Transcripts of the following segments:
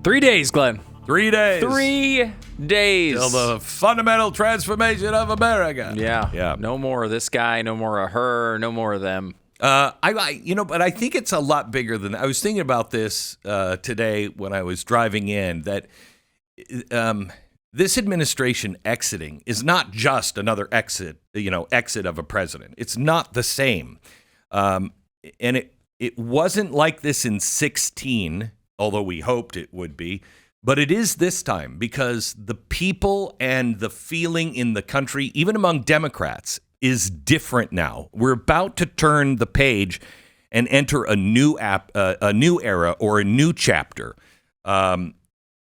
3 days, Glenn. 3 days. 3 days. Till the fundamental transformation of America. Yeah. No more of this guy, no more of her, no more of them. But I think it's a lot bigger than that. I was thinking about this today when I was driving in, that this administration exiting is not just another exit of a president. It's not the same. And it wasn't like this in 2016, although we hoped it would be. But it is this time, because the people and the feeling in the country, even among Democrats, is different now. We're about to turn the page and enter a new era or a new chapter. We're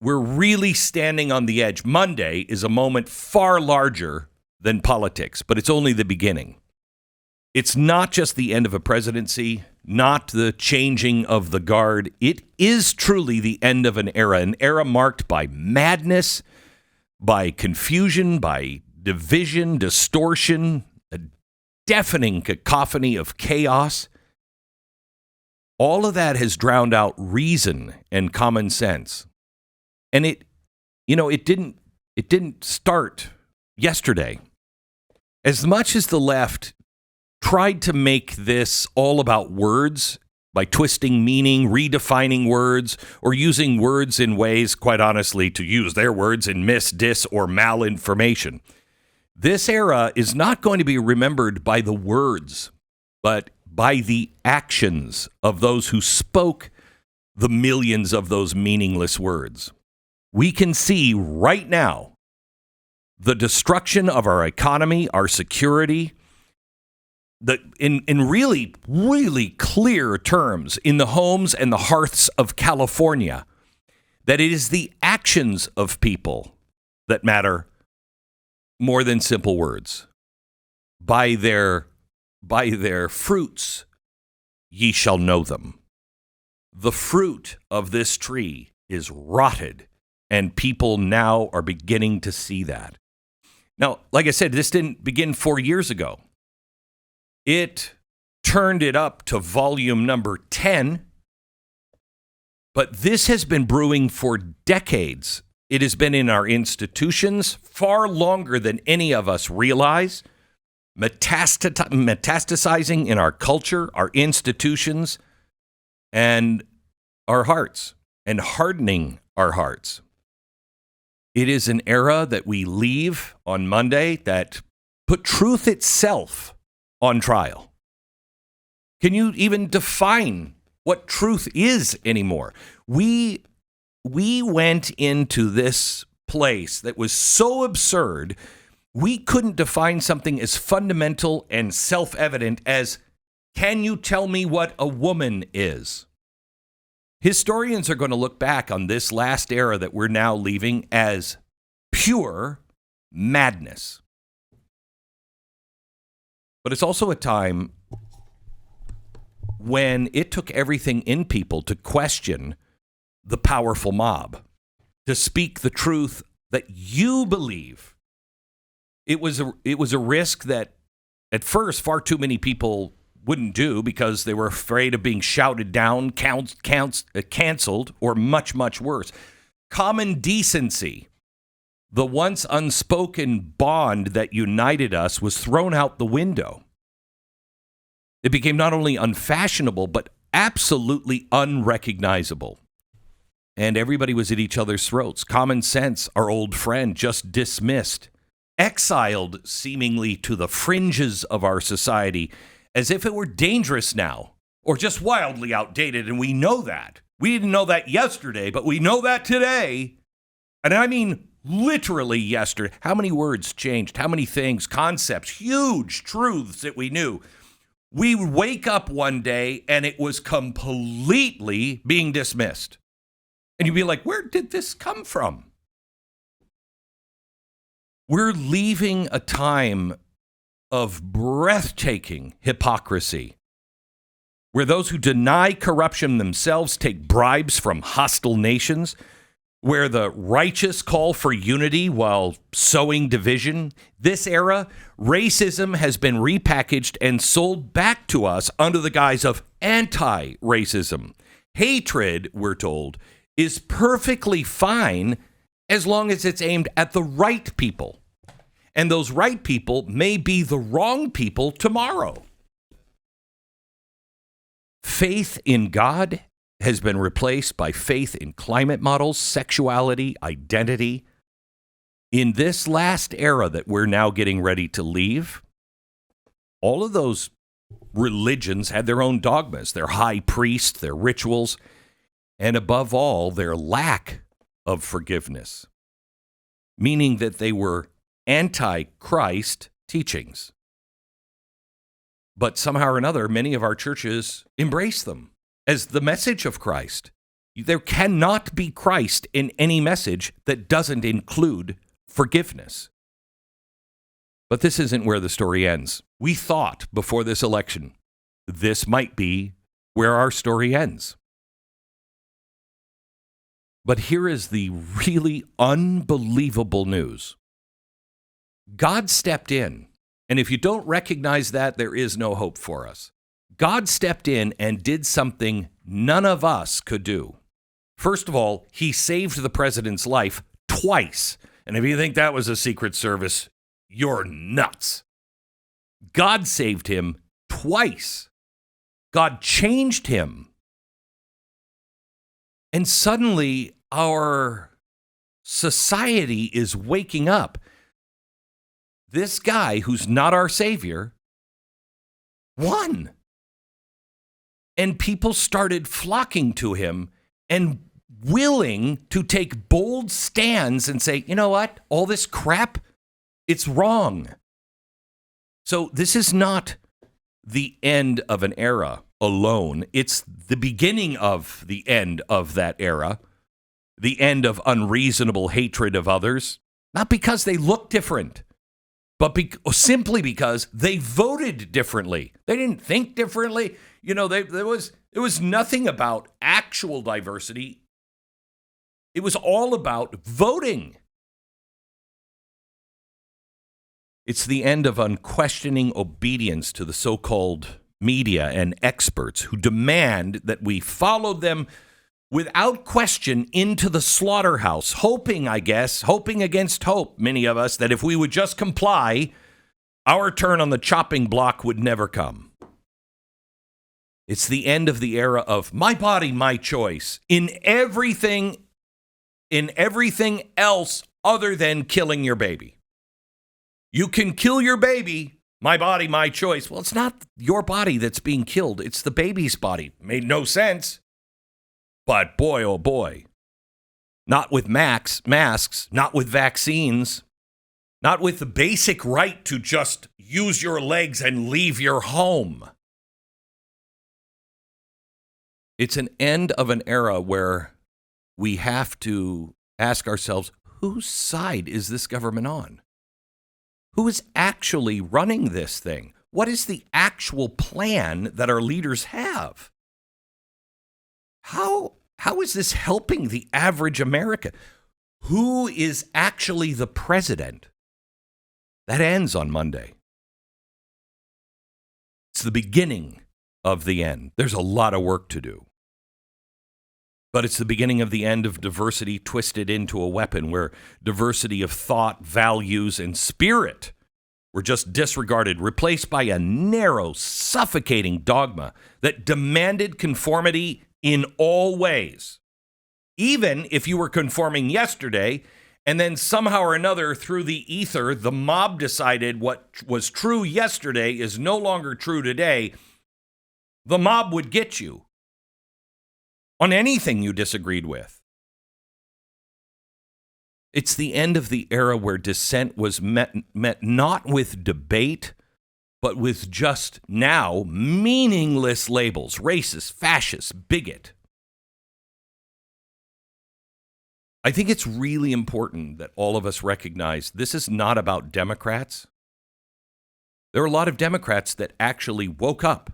really standing on the edge. Monday is a moment far larger than politics, but it's only the beginning. It's not just the end of a presidency, not the changing of the guard. It is truly the end of an era marked by madness, by confusion, by division, distortion, a deafening cacophony of chaos. All of that has drowned out reason and common sense. And it didn't start yesterday. As much as the left tried to make this all about words by twisting meaning, redefining words, or using words in ways, quite honestly, to use their words in mis, dis, or malinformation. This era is not going to be remembered by the words, but by the actions of those who spoke the millions of those meaningless words. We can see right now the destruction of our economy, our security, in really, really clear terms, in the homes and the hearths of California, that it is the actions of people that matter more than simple words. By their fruits ye shall know them. The fruit of this tree is rotted, and people now are beginning to see that. Now, like I said, this didn't begin 4 years ago. It turned it up to volume number 10, but this has been brewing for decades. It has been in our institutions far longer than any of us realize, metastasizing in our culture, our institutions, and our hearts, and hardening our hearts. It is an era that we leave on Monday that put truth itself on trial. Can you even define what truth is anymore? We went into this place that was so absurd, we couldn't define something as fundamental and self-evident as, can you tell me what a woman is? Historians are going to look back on this last era that we're now leaving as pure madness. But it's also a time when it took everything in people to question the powerful mob, to speak the truth that you believe. It was a risk that at first far too many people wouldn't do because they were afraid of being shouted down, canceled, or much, much worse. Common decency, the once unspoken bond that united us, was thrown out the window. It became not only unfashionable, but absolutely unrecognizable. And everybody was at each other's throats. Common sense, our old friend, just dismissed, exiled seemingly to the fringes of our society, as if it were dangerous now, or just wildly outdated, and we know that. We didn't know that yesterday, but we know that today. And I mean literally yesterday. How many words changed? How many things, concepts, huge truths that we knew? We would wake up one day and it was completely being dismissed. And you'd be like, where did this come from? We're leaving a time of breathtaking hypocrisy, where those who deny corruption themselves take bribes from hostile nations, where the righteous call for unity while sowing division. This era, racism has been repackaged and sold back to us under the guise of anti-racism. Hatred, we're told, is perfectly fine as long as it's aimed at the right people. And those right people may be the wrong people tomorrow. Faith in God has been replaced by faith in climate models, sexuality, identity. In this last era that we're now getting ready to leave, all of those religions had their own dogmas, their high priest, their rituals, and above all, their lack of forgiveness, meaning that they were anti-Christ teachings. But somehow or another, many of our churches embrace them as the message of Christ. There cannot be Christ in any message that doesn't include forgiveness. But this isn't where the story ends. We thought before this election, this might be where our story ends. But here is the really unbelievable news. God stepped in, and if you don't recognize that, there is no hope for us. God stepped in and did something none of us could do. First of all, he saved the president's life twice. And if you think that was a Secret Service, you're nuts. God saved him twice. God changed him. And suddenly our society is waking up. This guy who's not our savior won. And people started flocking to him and willing to take bold stands and say, you know what? All this crap, it's wrong. So this is not the end of an era alone. It's the beginning of the end of that era, the end of unreasonable hatred of others, not because they look different, but simply because they voted differently. They didn't think differently. You know, there was nothing about actual diversity. It was all about voting. It's the end of unquestioning obedience to the so-called media and experts who demand that we follow them without question into the slaughterhouse, hoping against hope, many of us, that if we would just comply, our turn on the chopping block would never come. It's the end of the era of my body, my choice in everything else other than killing your baby. You can kill your baby, my body, my choice. Well, it's not your body that's being killed. It's the baby's body. Made no sense. But boy, oh boy, not with masks, not with vaccines, not with the basic right to just use your legs and leave your home. It's an end of an era where we have to ask ourselves, whose side is this government on? Who is actually running this thing? What is the actual plan that our leaders have? How is this helping the average American? Who is actually the president? That ends on Monday. It's the beginning of the end. There's a lot of work to do. But it's the beginning of the end of diversity twisted into a weapon where diversity of thought, values, and spirit were just disregarded, replaced by a narrow, suffocating dogma that demanded conformity in all ways. Even if you were conforming yesterday, and then somehow or another through the ether, the mob decided what was true yesterday is no longer true today, the mob would get you on anything you disagreed with. It's the end of the era where dissent was met not with debate, but with just now meaningless labels: racist, fascist, bigot. I think it's really important that all of us recognize this is not about Democrats. There are a lot of Democrats that actually woke up.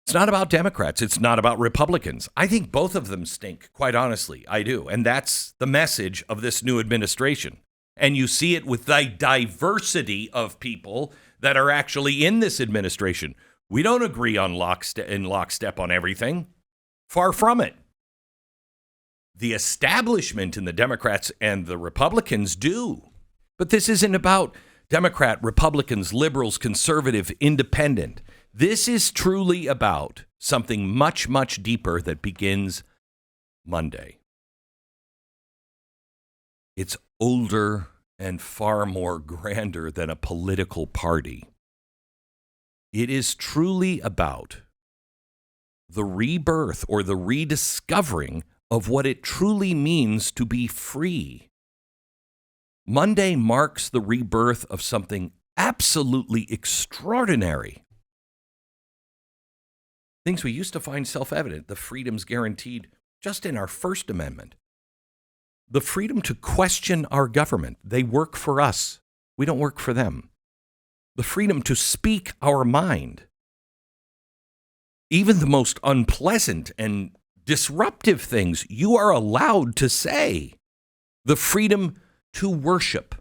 It's not about Democrats. It's not about Republicans. I think both of them stink, quite honestly. I do. And that's the message of this new administration. And you see it with the diversity of people that are actually in this administration. We don't agree on in lockstep on everything. Far from it. The establishment in the Democrats and the Republicans do. But this isn't about Democrat, Republicans, liberals, conservative, independent. This is truly about something much, much deeper that begins Monday. It's older and far more grander than a political party. It is truly about the rebirth or the rediscovering of what it truly means to be free. Monday marks the rebirth of something absolutely extraordinary. Things we used to find self-evident, the freedoms guaranteed just in our First Amendment. The freedom to question our government. They work for us. We don't work for them. The freedom to speak our mind. Even the most unpleasant and disruptive things you are allowed to say. The freedom to worship,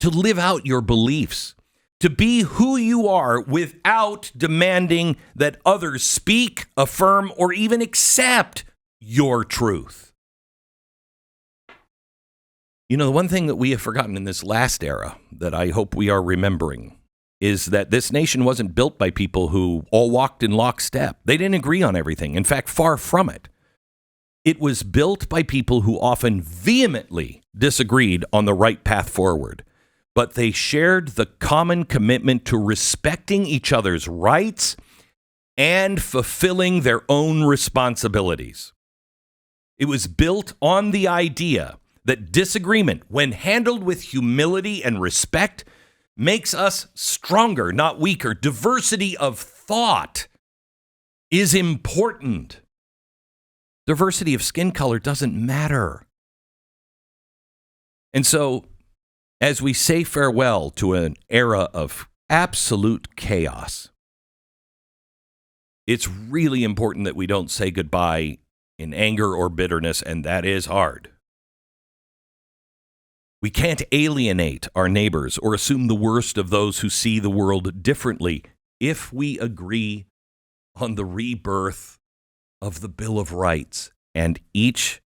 to live out your beliefs, to be who you are without demanding that others speak, affirm, or even accept your truth. You know, the one thing that we have forgotten in this last era that I hope we are remembering is that this nation wasn't built by people who all walked in lockstep. They didn't agree on everything. In fact, far from it. It was built by people who often vehemently disagreed on the right path forward, but they shared the common commitment to respecting each other's rights and fulfilling their own responsibilities. It was built on the idea that disagreement, when handled with humility and respect, makes us stronger, not weaker. Diversity of thought is important. Diversity of skin color doesn't matter. And so, as we say farewell to an era of absolute chaos, it's really important that we don't say goodbye in anger or bitterness, and that is hard. We can't alienate our neighbors or assume the worst of those who see the world differently if we agree on the rebirth of the Bill of Rights and each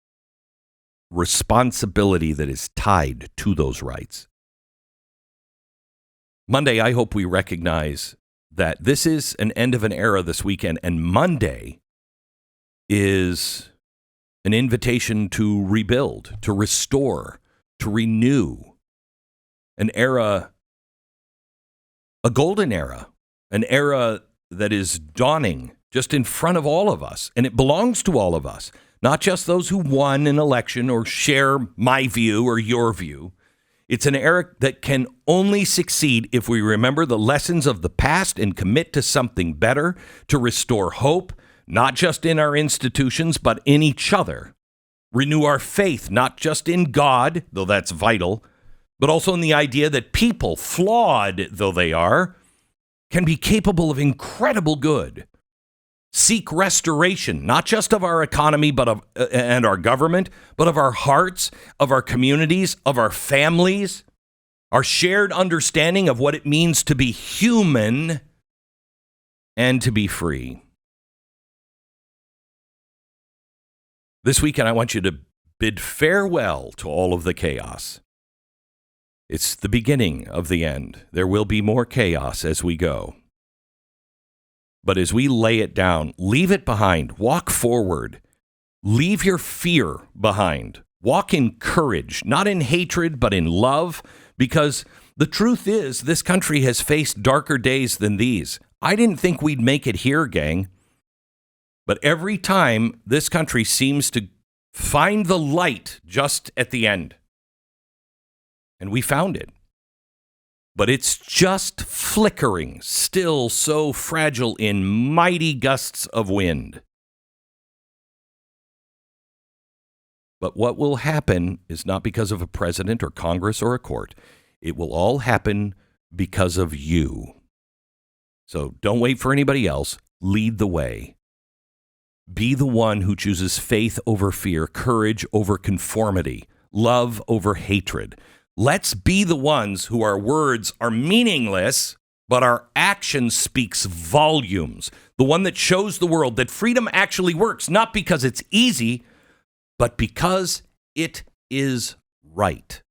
responsibility that is tied to those rights. Monday, I hope we recognize that this is an end of an era this weekend, and Monday is an invitation to rebuild, to restore, to renew an era, a golden era, an era that is dawning just in front of all of us. And it belongs to all of us, not just those who won an election or share my view or your view. It's an era that can only succeed if we remember the lessons of the past and commit to something better, to restore hope, not just in our institutions, but in each other. Renew our faith, not just in God, though that's vital, but also in the idea that people, flawed though they are, can be capable of incredible good. Seek restoration, not just of our economy and our government, but of our hearts, of our communities, of our families, our shared understanding of what it means to be human and to be free. This weekend, I want you to bid farewell to all of the chaos. It's the beginning of the end. There will be more chaos as we go. But as we lay it down, leave it behind. Walk forward. Leave your fear behind. Walk in courage, not in hatred, but in love. Because the truth is, this country has faced darker days than these. I didn't think we'd make it here, gang. But every time, this country seems to find the light just at the end. And we found it. But it's just flickering, still so fragile in mighty gusts of wind. But what will happen is not because of a president or Congress or a court. It will all happen because of you. So don't wait for anybody else. Lead the way. Be the one who chooses faith over fear, courage over conformity, love over hatred. Let's be the ones who our words are meaningless but our action speaks volumes. The one that shows the world that freedom actually works, not because it's easy, but because it is right.